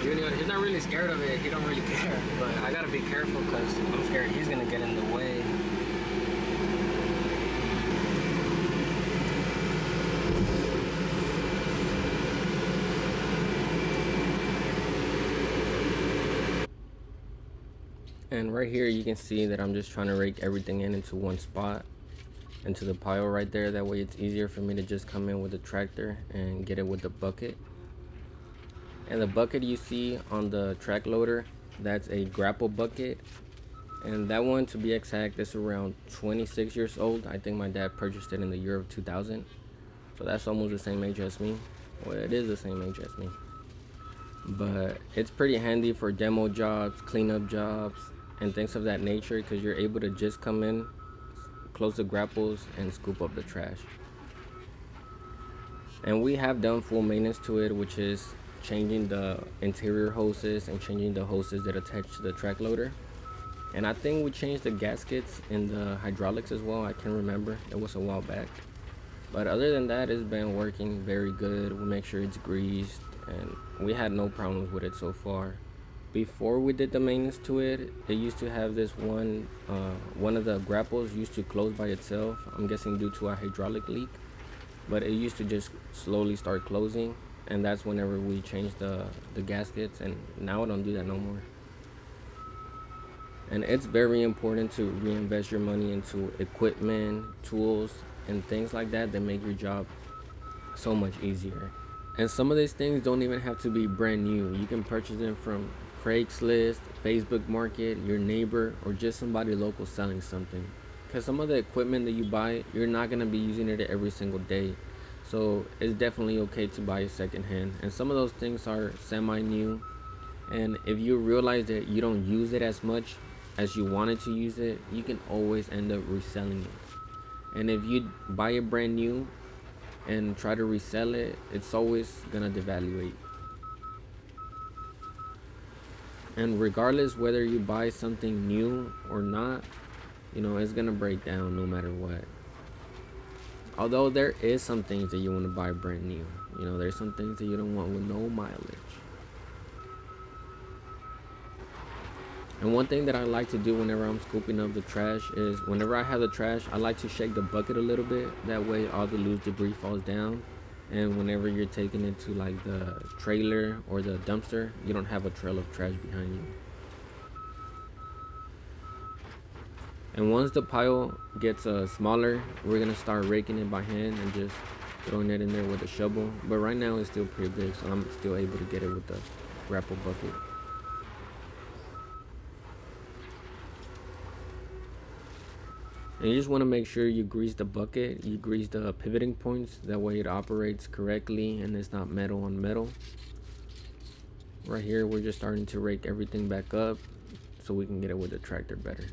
Junior, he's not really scared of it. He don't really care. But I gotta be careful because I'm scared he's gonna get in the way. And right here you can see that I'm just trying to rake everything into one spot, into the pile right there. That way it's easier for me to just come in with the tractor and get it with the bucket. And the bucket you see on the track loader, that's a Grapple Bucket. And that one, to be exact, is around 26 years old. I think my dad purchased it in the year of 2000. So that's almost the same age as me. Well, it is the same age as me. But it's pretty handy for demo jobs, cleanup jobs, and things of that nature, because you're able to just come in, close the grapples, and scoop up the trash. And we have done full maintenance to it, which is changing the interior hoses and changing the hoses that attach to the track loader. And I think we changed the gaskets in the hydraulics as well. I can't remember, it was a while back. But other than that, it's been working very good. We make sure it's greased, and we had no problems with it so far. Before we did the maintenance to it, it used to have this one of the grapples used to close by itself. I'm guessing due to a hydraulic leak, but it used to just slowly start closing. And that's whenever we changed the gaskets, and now I don't do that no more. And it's very important to reinvest your money into equipment, tools, and things like that make your job so much easier. And some of these things don't even have to be brand new. You can purchase them from Craigslist, Facebook Market, your neighbor, or just somebody local selling something. Because some of the equipment that you buy, you're not going to be using it every single day. So it's definitely okay to buy a secondhand. And some of those things are semi-new. And if you realize that you don't use it as much as you wanted to use it, you can always end up reselling it. And if you buy it brand new and try to resell it, it's always gonna devaluate. And regardless whether you buy something new or not, it's gonna break down no matter what. Although there is some things that you want to buy brand new. There's some things that you don't want with no mileage. And one thing that I like to do whenever I'm scooping up the trash is, whenever I have the trash, I like to shake the bucket a little bit. That way all the loose debris falls down. And whenever you're taking it to like the trailer or the dumpster, you don't have a trail of trash behind you. And once the pile gets smaller, we're gonna start raking it by hand and just throwing it in there with a shovel. But right now it's still pretty big, so I'm still able to get it with the Grapple Bucket. And you just want to make sure you grease the bucket, you grease the pivoting points, that way it operates correctly and it's not metal on metal. Right here we're just starting to rake everything back up so we can get it with the tractor better.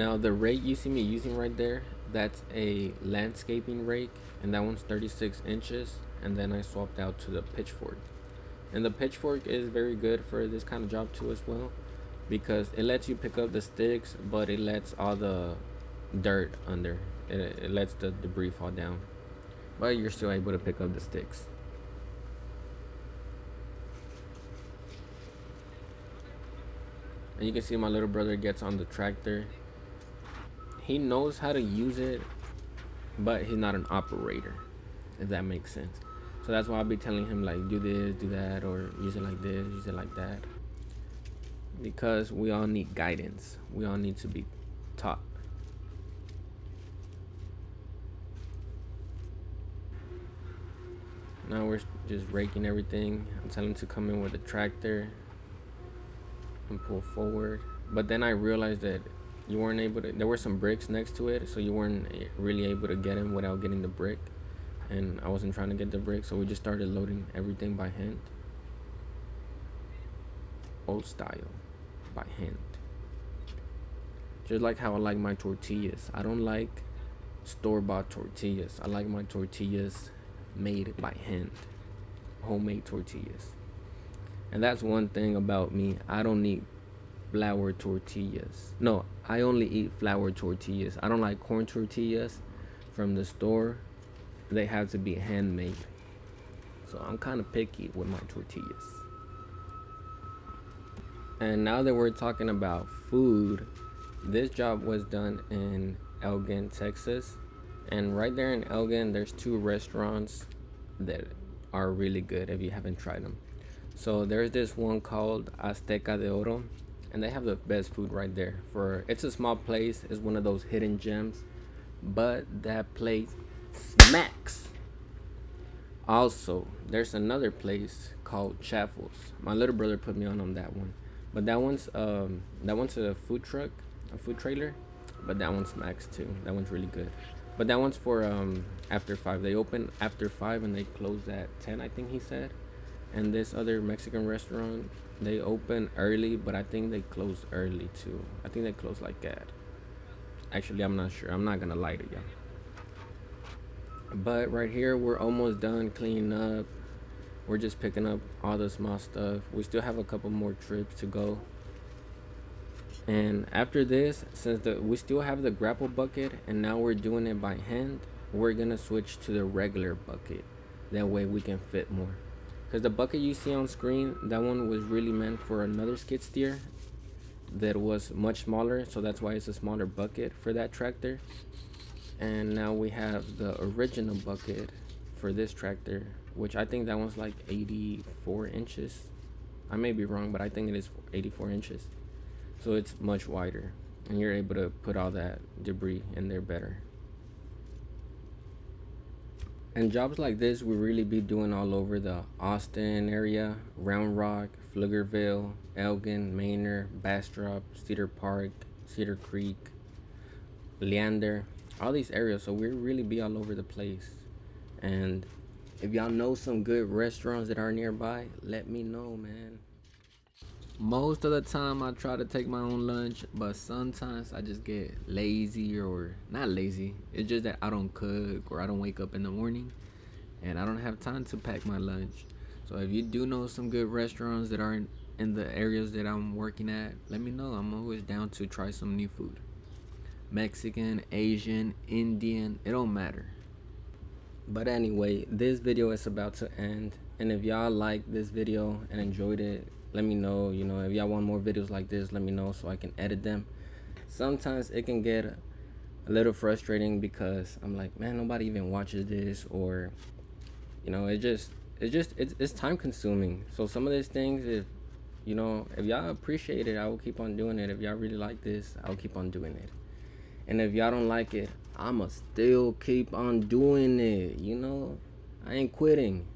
Now the rake you see me using right there, that's a landscaping rake, and that one's 36 inches. And then I swapped out to the pitchfork. And the pitchfork is very good for this kind of job too as well, because it lets you pick up the sticks, but it lets all the dirt under. It lets the debris fall down, but you're still able to pick up the sticks. And you can see my little brother gets on the tractor. He knows how to use it, but he's not an operator, if that makes sense. So that's why I'll be telling him, like, do this, do that, or use it like this, use it like that, because we all need guidance. We all need to be taught. Now we're just raking everything. I'm telling him to come in with a tractor and pull forward. But then I realized that you weren't able to, there were some bricks next to it, so you weren't really able to get him without getting the brick. And I wasn't trying to get the brick, so we just started loading everything by hand. Old style, by hand. Just like how I like my tortillas. I don't like store-bought tortillas. I like my tortillas made by hand. Homemade tortillas. And that's one thing about me. I don't need flour tortillas. No, I only eat flour tortillas. I don't like corn tortillas from the store. They have to be handmade. So I'm kind of picky with my tortillas. And now that we're talking about food, this job was done in Elgin, Texas. And right there in Elgin, there's two restaurants that are really good if you haven't tried them. So there's this one called Azteca de Oro, and they have the best food right there. It's a small place. It's one of those hidden gems, but that place smacks. Also, there's another place called Chaffles. My little brother put me on that one, but that one's a food truck, a food trailer, but that one smacks too. That one's really good. But that one's for after 5. They open after 5 and they close at 10, I think he said. And this other Mexican restaurant, they open early, but I think they close early too. I think they close like at, actually I'm not sure. I'm not gonna lie to y'all. But right here we're almost done cleaning up. We're just picking up all the small stuff. We still have a couple more trips to go. And after this, since we still have the grapple bucket and now we're doing it by hand, we're gonna switch to the regular bucket. That way we can fit more. Because the bucket you see on screen, that one was really meant for another skid steer that was much smaller, so that's why it's a smaller bucket for that tractor. And now we have the original bucket for this tractor, which I think that one's like 84 inches. I may be wrong, but I think it is 84 inches. So it's much wider, and you're able to put all that debris in there better. And jobs like this we really be doing all over the Austin area, Round Rock, Pflugerville, Elgin, Manor, Bastrop, Cedar Park, Cedar Creek, Leander, all these areas. So we really be all over the place. And if y'all know some good restaurants that are nearby, let me know, man. Most of the time I try to take my own lunch, but sometimes I just get lazy, or not lazy. It's just that I don't cook, or I don't wake up in the morning and I don't have time to pack my lunch. So if you do know some good restaurants that are in the areas that I'm working at, let me know. I'm always down to try some new food. Mexican, Asian, Indian, it don't matter. But anyway, this video is about to end, and if y'all like this video and enjoyed it, let me know. If y'all want more videos like this, let me know so I can edit them. Sometimes it can get a little frustrating because I'm like, man, nobody even watches this, or it's time consuming. So some of these things, if y'all appreciate it, I will keep on doing it. If y'all really like this, I'll keep on doing it. And if y'all don't like it, I'ma still keep on doing it. I ain't quitting.